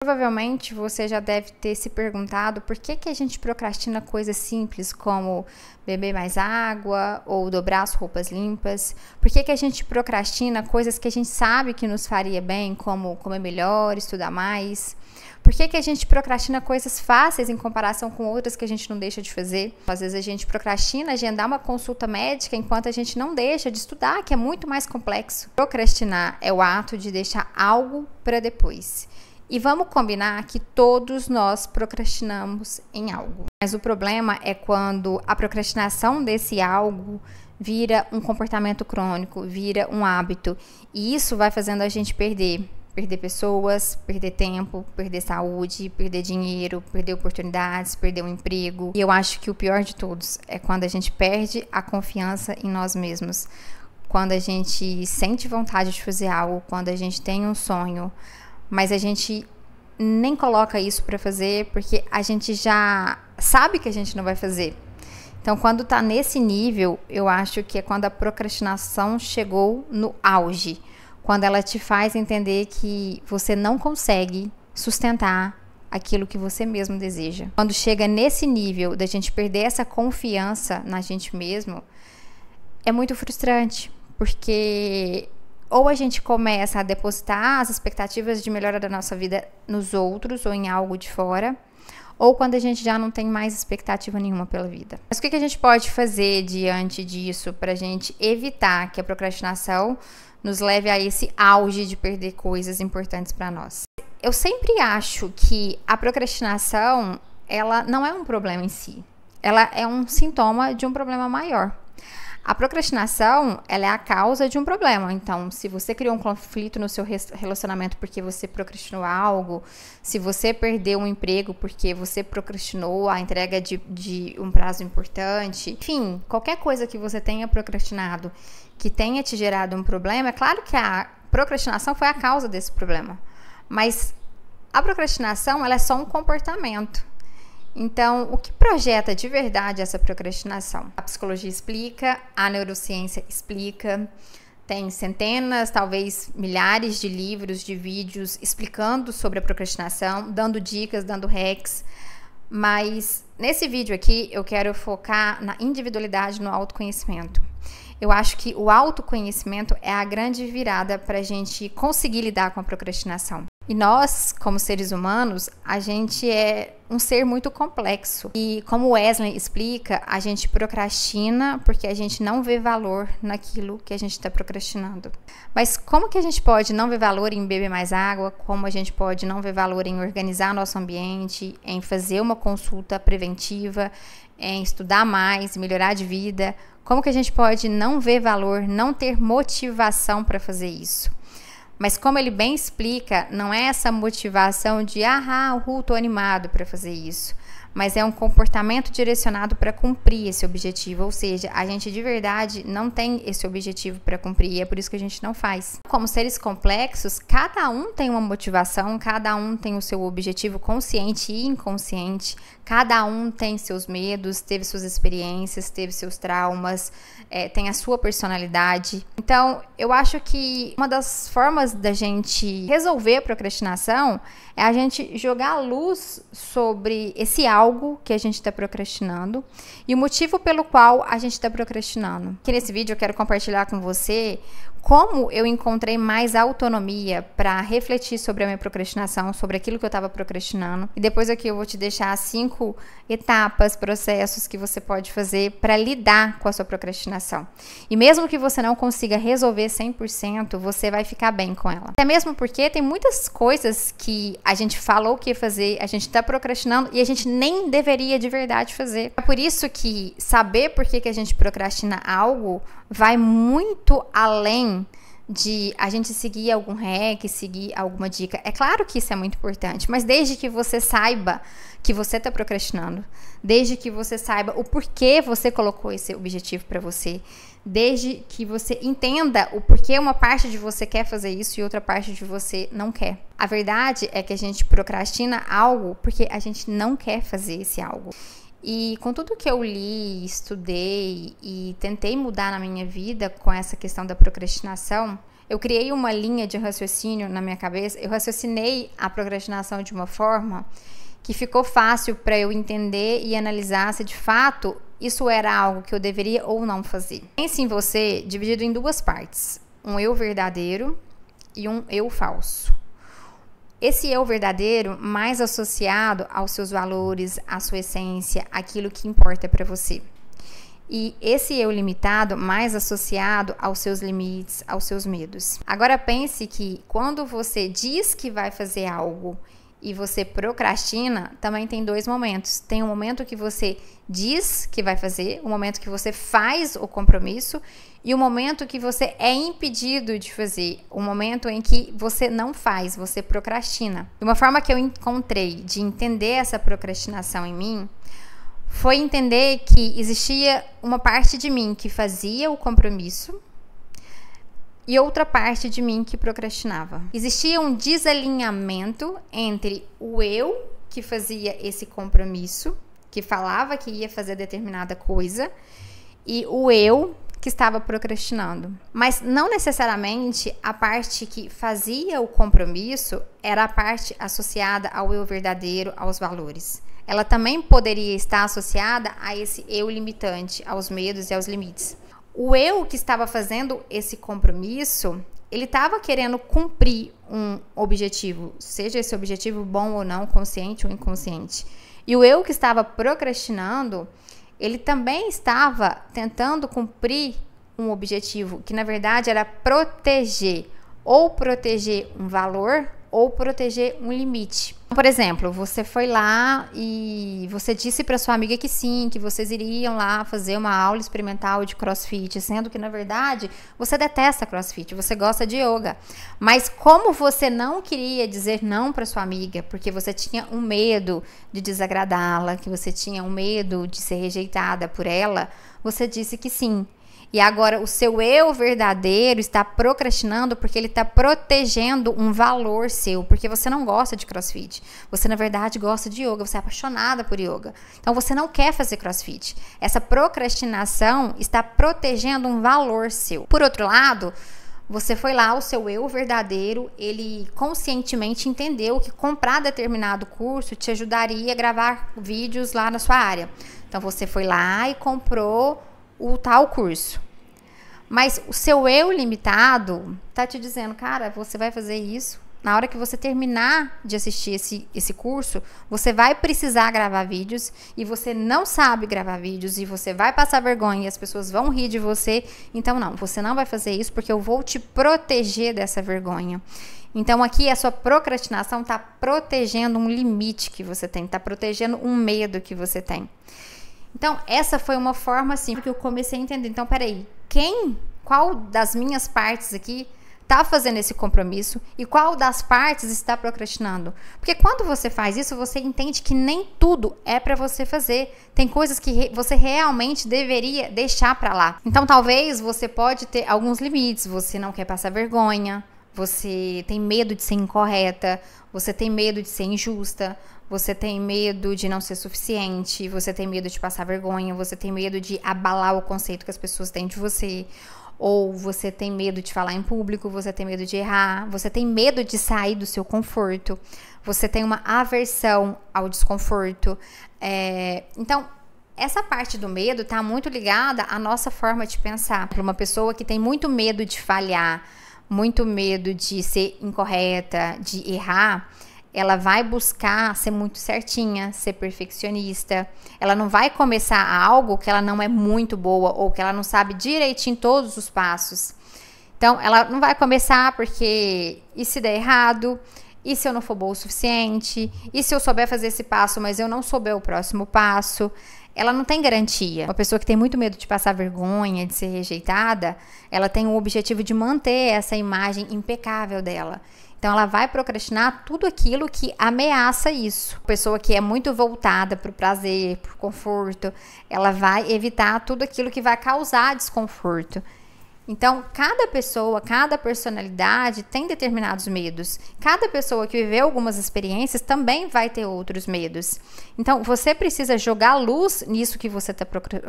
Provavelmente você já deve ter se perguntado por que a gente procrastina coisas simples como beber mais água ou dobrar as roupas limpas. Por que a gente procrastina coisas que a gente sabe que nos faria bem, como comer melhor, estudar mais. Por que a gente procrastina coisas fáceis em comparação com outras que a gente não deixa de fazer? Às vezes a gente procrastina agendar uma consulta médica enquanto a gente não deixa de estudar, que é muito mais complexo. Procrastinar é o ato de deixar algo para depois. E vamos combinar que todos nós procrastinamos em algo. Mas o problema é quando a procrastinação desse algo vira um comportamento crônico, vira um hábito. E isso vai fazendo a gente perder pessoas, perder tempo, perder saúde, perder dinheiro, perder oportunidades, perder um emprego. E eu acho que o pior de todos é quando a gente perde a confiança em nós mesmos. Quando a gente sente vontade de fazer algo, quando a gente tem um sonho, mas a gente nem coloca isso para fazer porque a gente já sabe que a gente não vai fazer. Então, quando tá nesse nível, eu acho que é quando a procrastinação chegou no auge. Quando ela te faz entender que você não consegue sustentar aquilo que você mesmo deseja. Quando chega nesse nível da gente perder essa confiança na gente mesmo, é muito frustrante, porque ou a gente começa a depositar as expectativas de melhora da nossa vida nos outros ou em algo de fora, ou quando a gente já não tem mais expectativa nenhuma pela vida. Mas o que a gente pode fazer diante disso para a gente evitar que a procrastinação nos leve a esse auge de perder coisas importantes para nós? Eu sempre acho que a procrastinação, ela não é um problema em si. Ela é um sintoma de um problema maior. A procrastinação, ela é a causa de um problema. Então, se você criou um conflito no seu relacionamento porque você procrastinou algo, se você perdeu um emprego porque você procrastinou a entrega de um prazo importante, enfim, qualquer coisa que você tenha procrastinado que tenha te gerado um problema, é claro que a procrastinação foi a causa desse problema. Mas a procrastinação, ela é só um comportamento. Então, o que projeta de verdade essa procrastinação? A psicologia explica, a neurociência explica, tem centenas, talvez milhares de livros, de vídeos explicando sobre a procrastinação, dando dicas, dando hacks, mas nesse vídeo aqui eu quero focar na individualidade, no autoconhecimento. Eu acho que o autoconhecimento é a grande virada para a gente conseguir lidar com a procrastinação. E nós, como seres humanos, a gente é um ser muito complexo. E como Wesley explica, a gente procrastina porque a gente não vê valor naquilo que a gente está procrastinando. Mas como que a gente pode não ver valor em beber mais água? Como a gente pode não ver valor em organizar nosso ambiente, em fazer uma consulta preventiva, em estudar mais, melhorar de vida? Como que a gente pode não ver valor, não ter motivação para fazer isso? Mas como ele bem explica, não é essa motivação de tô animado para fazer isso, mas é um comportamento direcionado para cumprir esse objetivo, ou seja, a gente de verdade não tem esse objetivo para cumprir e é por isso que a gente não faz. Como seres complexos, cada um tem uma motivação, cada um tem o seu objetivo consciente e inconsciente, cada um tem seus medos, teve suas experiências, teve seus traumas, tem a sua personalidade. Então, eu acho que uma das formas da gente resolver a procrastinação é a gente jogar a luz sobre esse algo que a gente está procrastinando e o motivo pelo qual a gente está procrastinando. Aqui nesse vídeo eu quero compartilhar com você como eu encontrei mais autonomia para refletir sobre a minha procrastinação, sobre aquilo que eu estava procrastinando. E depois aqui eu vou te deixar 5 etapas, processos que você pode fazer para lidar com a sua procrastinação. E mesmo que você não consiga resolver 100%, você vai ficar bem com ela. Até mesmo porque tem muitas coisas que a gente falou que ia fazer, a gente está procrastinando e a gente nem deveria de verdade fazer. É por isso que saber por que a gente procrastina algo vai muito além de a gente seguir algum hack, seguir alguma dica. É claro que isso é muito importante, mas desde que você saiba que você está procrastinando, desde que você saiba o porquê você colocou esse objetivo para você, desde que você entenda o porquê uma parte de você quer fazer isso e outra parte de você não quer. A verdade é que a gente procrastina algo porque a gente não quer fazer esse algo. E com tudo que eu li, estudei e tentei mudar na minha vida com essa questão da procrastinação, eu criei uma linha de raciocínio na minha cabeça, eu raciocinei a procrastinação de uma forma que ficou fácil para eu entender e analisar se de fato isso era algo que eu deveria ou não fazer. Pense em você dividido em duas partes, um eu verdadeiro e um eu falso. Esse eu verdadeiro mais associado aos seus valores, à sua essência, aquilo que importa para você. E esse eu limitado mais associado aos seus limites, aos seus medos. Agora pense que quando você diz que vai fazer algo e você procrastina, também tem dois momentos. Tem um momento que você diz que vai fazer, um momento que você faz o compromisso e o momento que você é impedido de fazer, o momento em que você não faz, você procrastina. De uma forma que eu encontrei de entender essa procrastinação em mim, foi entender que existia uma parte de mim que fazia o compromisso e outra parte de mim que procrastinava. Existia um desalinhamento entre o eu que fazia esse compromisso, que falava que ia fazer determinada coisa, e o eu que estava procrastinando. Mas não necessariamente a parte que fazia o compromisso era a parte associada ao eu verdadeiro, aos valores. Ela também poderia estar associada a esse eu limitante, aos medos e aos limites. O eu que estava fazendo esse compromisso, ele estava querendo cumprir um objetivo, seja esse objetivo bom ou não, consciente ou inconsciente. E o eu que estava procrastinando, ele também estava tentando cumprir um objetivo que, na verdade, era proteger, ou proteger um valor, ou proteger um limite. Por exemplo, você foi lá e você disse para sua amiga que sim, que vocês iriam lá fazer uma aula experimental de CrossFit, sendo que, na verdade, você detesta CrossFit, você gosta de yoga. Mas como você não queria dizer não para sua amiga, porque você tinha um medo de desagradá-la, que você tinha um medo de ser rejeitada por ela, você disse que sim. E agora o seu eu verdadeiro está procrastinando porque ele está protegendo um valor seu, porque você não gosta de CrossFit. Você, na verdade, gosta de yoga, você é apaixonada por yoga. Então, você não quer fazer CrossFit. Essa procrastinação está protegendo um valor seu. Por outro lado, você foi lá, o seu eu verdadeiro, ele conscientemente entendeu que comprar determinado curso te ajudaria a gravar vídeos lá na sua área. Então, você foi lá e comprou o tal curso. Mas o seu eu limitado tá te dizendo, cara, você vai fazer isso. Na hora que você terminar de assistir esse curso, você vai precisar gravar vídeos e você não sabe gravar vídeos e você vai passar vergonha e as pessoas vão rir de você. Então, não, você não vai fazer isso porque eu vou te proteger dessa vergonha. Então, aqui a sua procrastinação tá protegendo um limite que você tem, tá protegendo um medo que você tem. Então, essa foi uma forma assim que eu comecei a entender. Então, peraí, qual das minhas partes aqui está fazendo esse compromisso e qual das partes está procrastinando? Porque quando você faz isso, você entende que nem tudo é para você fazer. Tem coisas que você realmente deveria deixar para lá. Então, talvez você pode ter alguns limites. Você não quer passar vergonha, você tem medo de ser incorreta, você tem medo de ser injusta, você tem medo de não ser suficiente, você tem medo de passar vergonha, você tem medo de abalar o conceito que as pessoas têm de você, ou você tem medo de falar em público, você tem medo de errar, você tem medo de sair do seu conforto, você tem uma aversão ao desconforto. Então, essa parte do medo está muito ligada à nossa forma de pensar. Para uma pessoa que tem muito medo de falhar, muito medo de ser incorreta, de errar, ela vai buscar ser muito certinha, ser perfeccionista. Ela não vai começar algo que ela não é muito boa ou que ela não sabe direitinho todos os passos. Então, ela não vai começar porque e se der errado? E se eu não for boa o suficiente? E se eu souber fazer esse passo, mas eu não souber o próximo passo? Ela não tem garantia. Uma pessoa que tem muito medo de passar vergonha, de ser rejeitada, ela tem o objetivo de manter essa imagem impecável dela. Então, ela vai procrastinar tudo aquilo que ameaça isso. A pessoa que é muito voltada para o prazer, para o conforto, ela vai evitar tudo aquilo que vai causar desconforto. Então, cada pessoa, cada personalidade tem determinados medos. Cada pessoa que viveu algumas experiências também vai ter outros medos. Então, você precisa jogar luz nisso que você está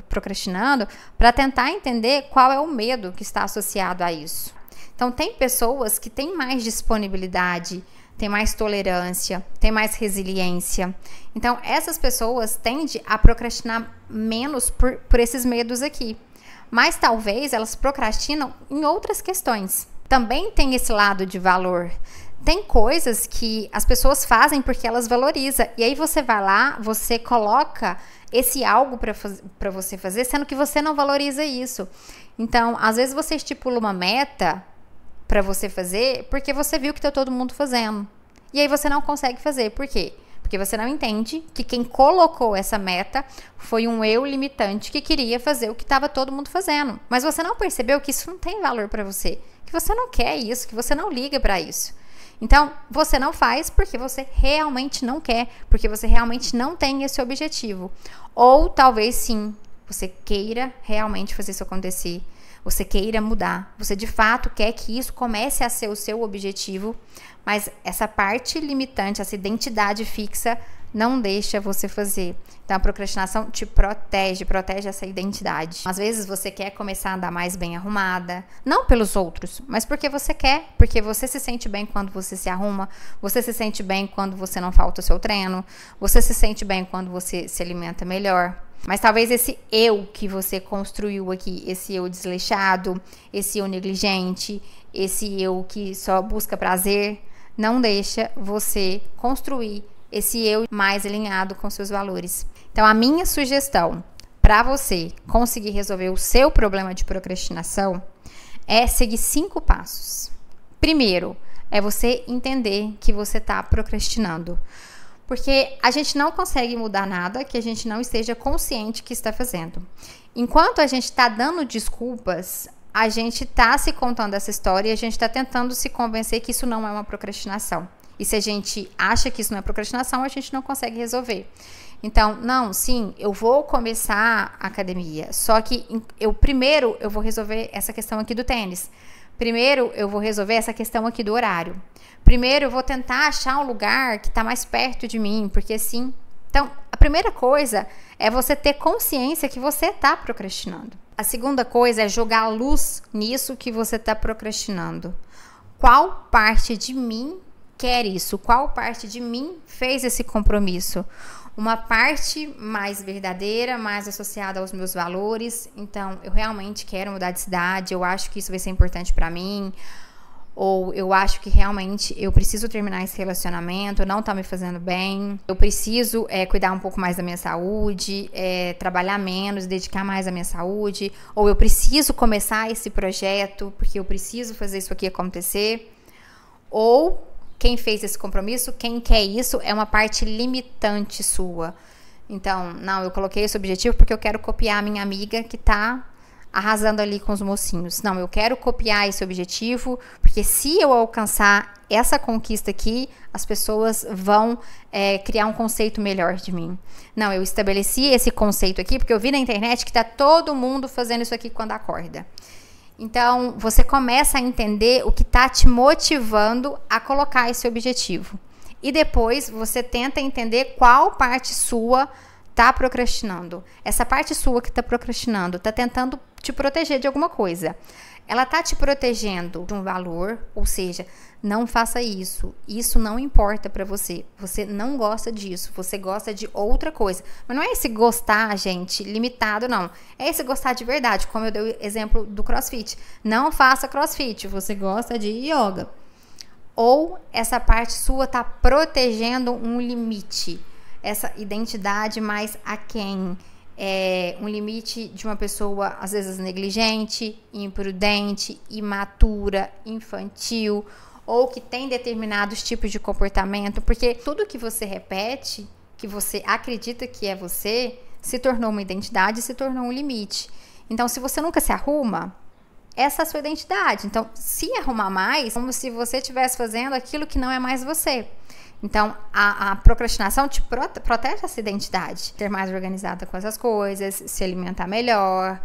procrastinando para tentar entender qual é o medo que está associado a isso. Então, tem pessoas que têm mais disponibilidade, têm mais tolerância, têm mais resiliência. Então, essas pessoas tendem a procrastinar menos por esses medos aqui. Mas talvez elas procrastinam em outras questões. Também tem esse lado de valor. Tem coisas que as pessoas fazem porque elas valorizam. E aí você vai lá, você coloca esse algo para você fazer, sendo que você não valoriza isso. Então, às vezes você estipula uma meta para você fazer porque você viu que está todo mundo fazendo. E aí você não consegue fazer. Por quê? Porque você não entende que quem colocou essa meta foi um eu limitante que queria fazer o que estava todo mundo fazendo. Mas você não percebeu que isso não tem valor para você, que você não quer isso, que você não liga para isso. Então, você não faz porque você realmente não quer, porque você realmente não tem esse objetivo. Ou talvez sim, você queira realmente fazer isso acontecer. Você queira mudar, você de fato quer que isso comece a ser o seu objetivo, mas essa parte limitante, essa identidade fixa, não deixa você fazer. Então, a procrastinação te protege essa identidade. Às vezes você quer começar a andar mais bem arrumada, não pelos outros, mas porque você quer, porque você se sente bem quando você se arruma, você se sente bem quando você não falta o seu treino, você se sente bem quando você se alimenta melhor. Mas talvez esse eu que você construiu aqui, esse eu desleixado, esse eu negligente, esse eu que só busca prazer, não deixa você construir esse eu mais alinhado com seus valores. Então, a minha sugestão para você conseguir resolver o seu problema de procrastinação é seguir 5 passos. Primeiro, é você entender que você está procrastinando. Porque a gente não consegue mudar nada que a gente não esteja consciente que está fazendo. Enquanto a gente está dando desculpas, a gente está se contando essa história e a gente está tentando se convencer que isso não é uma procrastinação. E se a gente acha que isso não é procrastinação, a gente não consegue resolver. Então, não, sim, eu vou começar a academia. Só que primeiro eu vou resolver essa questão aqui do tênis. Primeiro eu vou resolver essa questão aqui do horário. Primeiro eu vou tentar achar um lugar que está mais perto de mim, porque assim... Então, a primeira coisa é você ter consciência que você está procrastinando. A segunda coisa é jogar luz nisso que você está procrastinando. Qual parte de mim quer isso? Qual parte de mim fez esse compromisso? Uma parte mais verdadeira, mais associada aos meus valores. Então, eu realmente quero mudar de cidade, eu acho que isso vai ser importante para mim. Ou eu acho que realmente eu preciso terminar esse relacionamento, não tá me fazendo bem. Eu preciso cuidar um pouco mais da minha saúde, trabalhar menos, dedicar mais à minha saúde. Ou eu preciso começar esse projeto, porque eu preciso fazer isso aqui acontecer. Ou quem fez esse compromisso, quem quer isso, é uma parte limitante sua. Então, não, eu coloquei esse objetivo porque eu quero copiar a minha amiga que tá arrasando ali com os mocinhos. Não, eu quero copiar esse objetivo, porque se eu alcançar essa conquista aqui, as pessoas vão criar um conceito melhor de mim. Não, eu estabeleci esse conceito aqui, porque eu vi na internet que tá todo mundo fazendo isso aqui quando acorda. Então, você começa a entender o que tá te motivando a colocar esse objetivo. E depois, você tenta entender qual parte sua tá procrastinando. Essa parte sua que tá procrastinando, tá tentando te proteger de alguma coisa. Ela tá te protegendo de um valor, ou seja, não faça isso. Isso não importa pra você. Você não gosta disso. Você gosta de outra coisa. Mas não é esse gostar, gente, limitado, não. É esse gostar de verdade, como eu dei o exemplo do CrossFit. Não faça CrossFit. Você gosta de yoga. Ou essa parte sua tá protegendo um limite. Essa identidade mais aquém. Um limite de uma pessoa, às vezes, negligente, imprudente, imatura, infantil, ou que tem determinados tipos de comportamento, porque tudo que você repete, que você acredita que é você, se tornou uma identidade, se tornou um limite. Então, se você nunca se arruma, essa é a sua identidade. Então, se arrumar mais, como se você estivesse fazendo aquilo que não é mais você. Então, a procrastinação te protege essa identidade. Ser mais organizada com essas coisas, se alimentar melhor,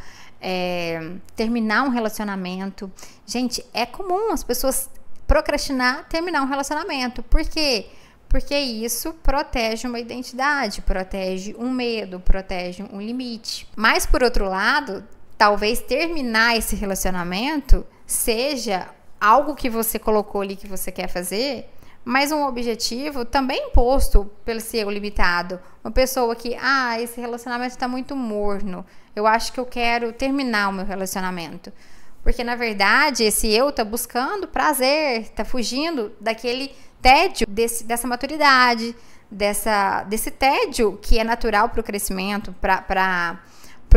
terminar um relacionamento. Gente, é comum as pessoas procrastinar terminar um relacionamento. Por quê? Porque isso protege uma identidade, protege um medo, protege um limite. Mas, por outro lado, talvez terminar esse relacionamento seja algo que você colocou ali que você quer fazer, mas um objetivo também imposto pelo seu limitado. Uma pessoa que, esse relacionamento está muito morno, eu acho que eu quero terminar o meu relacionamento. Porque, na verdade, esse eu tá buscando prazer, tá fugindo daquele tédio, dessa maturidade, desse tédio que é natural para o crescimento, para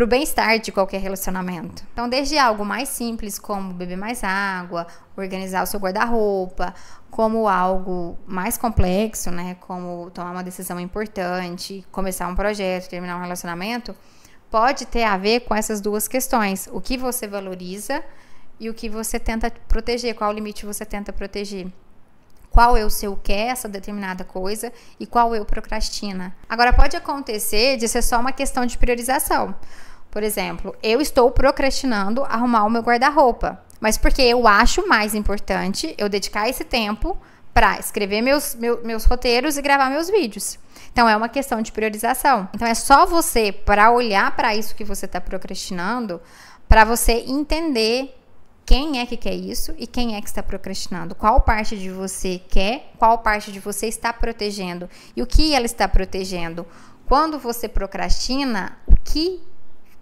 o bem-estar de qualquer relacionamento. Então, desde algo mais simples, como beber mais água, organizar o seu guarda-roupa, como algo mais complexo, né, como tomar uma decisão importante, começar um projeto, terminar um relacionamento, pode ter a ver com essas duas questões. O que você valoriza e o que você tenta proteger, qual limite você tenta proteger. Qual eu seu quer essa determinada coisa e qual eu procrastina. Agora, pode acontecer de ser só uma questão de priorização. Por exemplo, eu estou procrastinando arrumar o meu guarda-roupa, mas porque eu acho mais importante eu dedicar esse tempo para escrever meus roteiros e gravar meus vídeos. Então, é uma questão de priorização. Então, é só você, para olhar para isso que você está procrastinando, para você entender quem é que quer isso e quem é que está procrastinando. Qual parte de você quer, qual parte de você está protegendo e o que ela está protegendo. Quando você procrastina, o que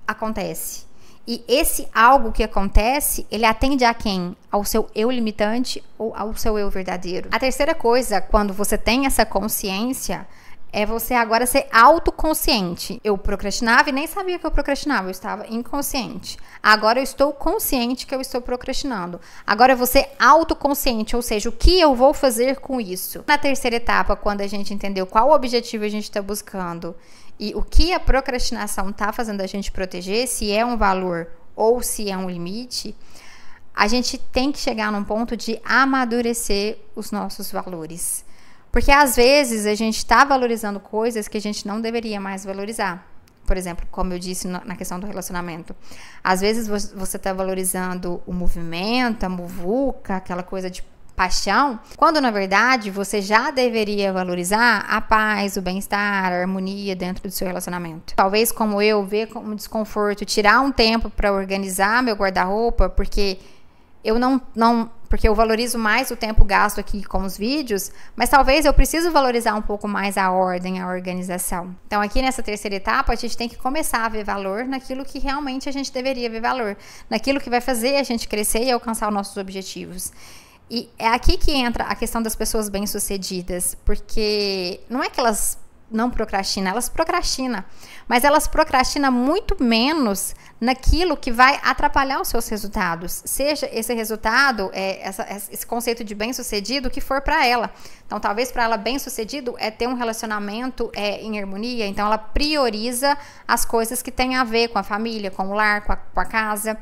acontece? E esse algo que acontece, ele atende a quem? Ao seu eu limitante ou ao seu eu verdadeiro? A terceira coisa, quando você tem essa consciência, é você agora ser autoconsciente. Eu procrastinava e nem sabia que eu procrastinava, eu estava inconsciente. Agora eu estou consciente que eu estou procrastinando. Agora eu vou ser autoconsciente, ou seja, o que eu vou fazer com isso? Na terceira etapa, quando a gente entendeu qual objetivo a gente está buscando e o que a procrastinação está fazendo a gente proteger, se é um valor ou se é um limite, a gente tem que chegar num ponto de amadurecer os nossos valores. Porque às vezes a gente está valorizando coisas que a gente não deveria mais valorizar. Por exemplo, como eu disse na questão do relacionamento. Às vezes você está valorizando o movimento, a muvuca, aquela coisa de paixão, quando na verdade você já deveria valorizar a paz, o bem-estar, a harmonia dentro do seu relacionamento. Talvez como eu, ver como desconforto, tirar um tempo para organizar meu guarda-roupa, porque eu valorizo mais o tempo gasto aqui com os vídeos, mas talvez eu preciso valorizar um pouco mais a ordem, a organização. Então, aqui nessa terceira etapa, a gente tem que começar a ver valor naquilo que realmente a gente deveria ver valor, naquilo que vai fazer a gente crescer e alcançar os nossos objetivos. E é aqui que entra a questão das pessoas bem-sucedidas, porque não é que elas não procrastinam, elas procrastinam, mas elas procrastinam muito menos naquilo que vai atrapalhar os seus resultados, seja esse resultado, esse conceito de bem-sucedido que for para ela. Então, talvez para ela bem-sucedido é ter um relacionamento em harmonia, então ela prioriza as coisas que têm a ver com a família, com o lar, com a casa,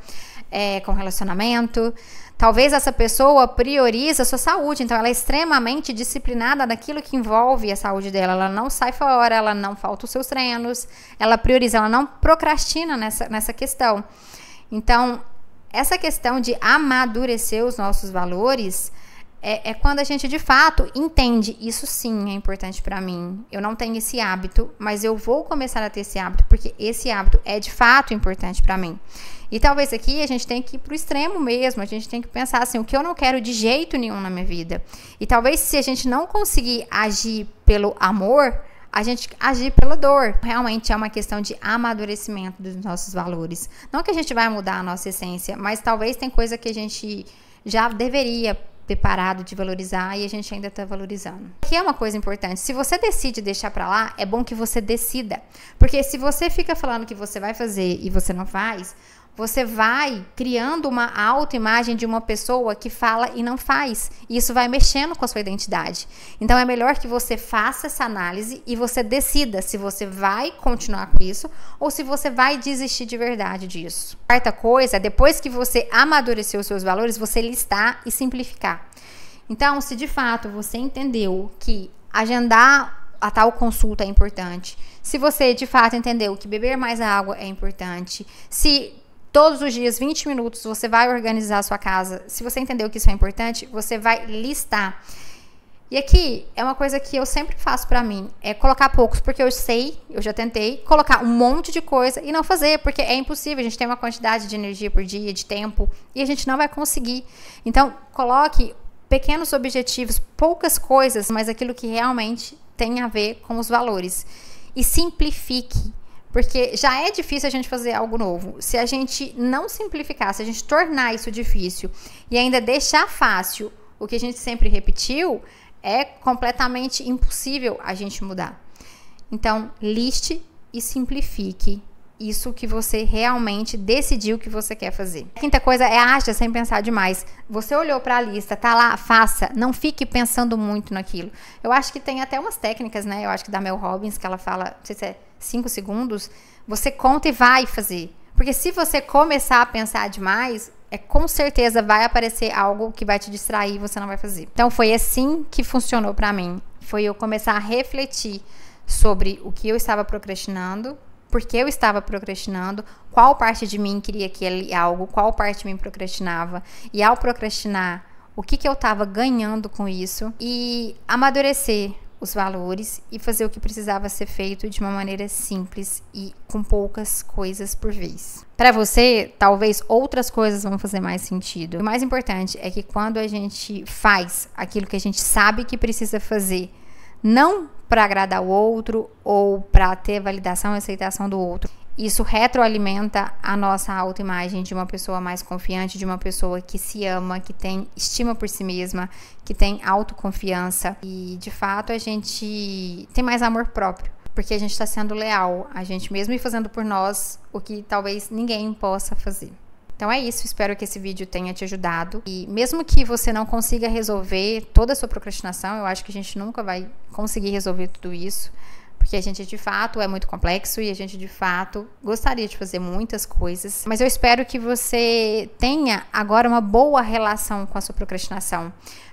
com o relacionamento. Talvez essa pessoa prioriza a sua saúde, então ela é extremamente disciplinada naquilo que envolve a saúde dela. Ela não sai fora, ela não falta os seus treinos, ela prioriza, ela não procrastina nessa questão. Então, essa questão de amadurecer os nossos valores é quando a gente de fato entende, isso sim é importante para mim. Eu não tenho esse hábito, mas eu vou começar a ter esse hábito, porque esse hábito é de fato importante para mim. E talvez aqui a gente tenha que ir pro extremo mesmo, a gente tem que pensar assim, o que eu não quero de jeito nenhum na minha vida. E talvez se a gente não conseguir agir pelo amor, a gente agir pela dor. Realmente é uma questão de amadurecimento dos nossos valores. Não que a gente vai mudar a nossa essência, mas talvez tem coisa que a gente já deveria ter parado de valorizar e a gente ainda está valorizando. Aqui é uma coisa importante, se você decide deixar para lá, é bom que você decida. Porque se você fica falando que você vai fazer e você não faz, você vai criando uma autoimagem de uma pessoa que fala e não faz. E isso vai mexendo com a sua identidade. Então, é melhor que você faça essa análise e você decida se você vai continuar com isso ou se você vai desistir de verdade disso. Quarta coisa, depois que você amadureceu os seus valores, você listar e simplificar. Então, se de fato você entendeu que agendar a tal consulta é importante, se você de fato entendeu que beber mais água é importante, se todos os dias, 20 minutos, você vai organizar a sua casa. Se você entendeu que isso é importante, você vai listar. E aqui é uma coisa que eu sempre faço pra mim, é colocar poucos, porque eu sei, eu já tentei, colocar um monte de coisa e não fazer, porque é impossível, a gente tem uma quantidade de energia por dia, de tempo, e a gente não vai conseguir. Então, coloque pequenos objetivos, poucas coisas, mas aquilo que realmente tem a ver com os valores. E simplifique, porque já é difícil a gente fazer algo novo. Se a gente não simplificar, se a gente tornar isso difícil e ainda deixar fácil o que a gente sempre repetiu, é completamente impossível a gente mudar. Então, liste e simplifique isso que você realmente decidiu que você quer fazer. A quinta coisa é haja sem pensar demais. Você olhou para a lista, tá lá, faça. Não fique pensando muito naquilo. Eu acho que tem até umas técnicas, né? Eu acho que da Mel Robbins, que ela fala, não sei se é 5 segundos, você conta e vai fazer. Porque se você começar a pensar demais, com certeza vai aparecer algo que vai te distrair e você não vai fazer. Então foi assim que funcionou para mim. Foi eu começar a refletir sobre o que eu estava procrastinando, por que eu estava procrastinando, qual parte de mim queria aquele algo, qual parte de mim procrastinava. E ao procrastinar, o que eu estava ganhando com isso e amadurecer os valores e fazer o que precisava ser feito de uma maneira simples e com poucas coisas por vez. Para você, talvez outras coisas vão fazer mais sentido. O mais importante é que quando a gente faz aquilo que a gente sabe que precisa fazer, não para agradar o outro ou para ter validação e aceitação do outro, isso retroalimenta a nossa autoimagem de uma pessoa mais confiante, de uma pessoa que se ama, que tem estima por si mesma, que tem autoconfiança. E, de fato, a gente tem mais amor próprio, porque a gente está sendo leal a gente mesmo e fazendo por nós o que talvez ninguém possa fazer. Então é isso, espero que esse vídeo tenha te ajudado. E mesmo que você não consiga resolver toda a sua procrastinação, eu acho que a gente nunca vai conseguir resolver tudo isso, porque a gente de fato é muito complexo e a gente de fato gostaria de fazer muitas coisas. Mas eu espero que você tenha agora uma boa relação com a sua procrastinação.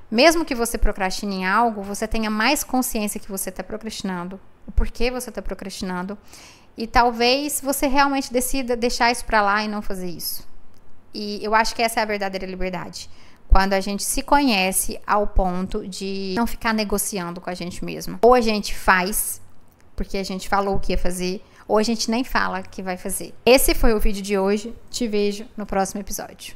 Mesmo que você procrastine em algo, você tenha mais consciência que você está procrastinando, o porquê você está procrastinando, e talvez você realmente decida deixar isso para lá e não fazer isso. E eu acho que essa é a verdadeira liberdade. Quando a gente se conhece ao ponto de não ficar negociando com a gente mesma. Ou a gente faz, porque a gente falou o que ia fazer, ou a gente nem fala que vai fazer. Esse foi o vídeo de hoje. Te vejo no próximo episódio.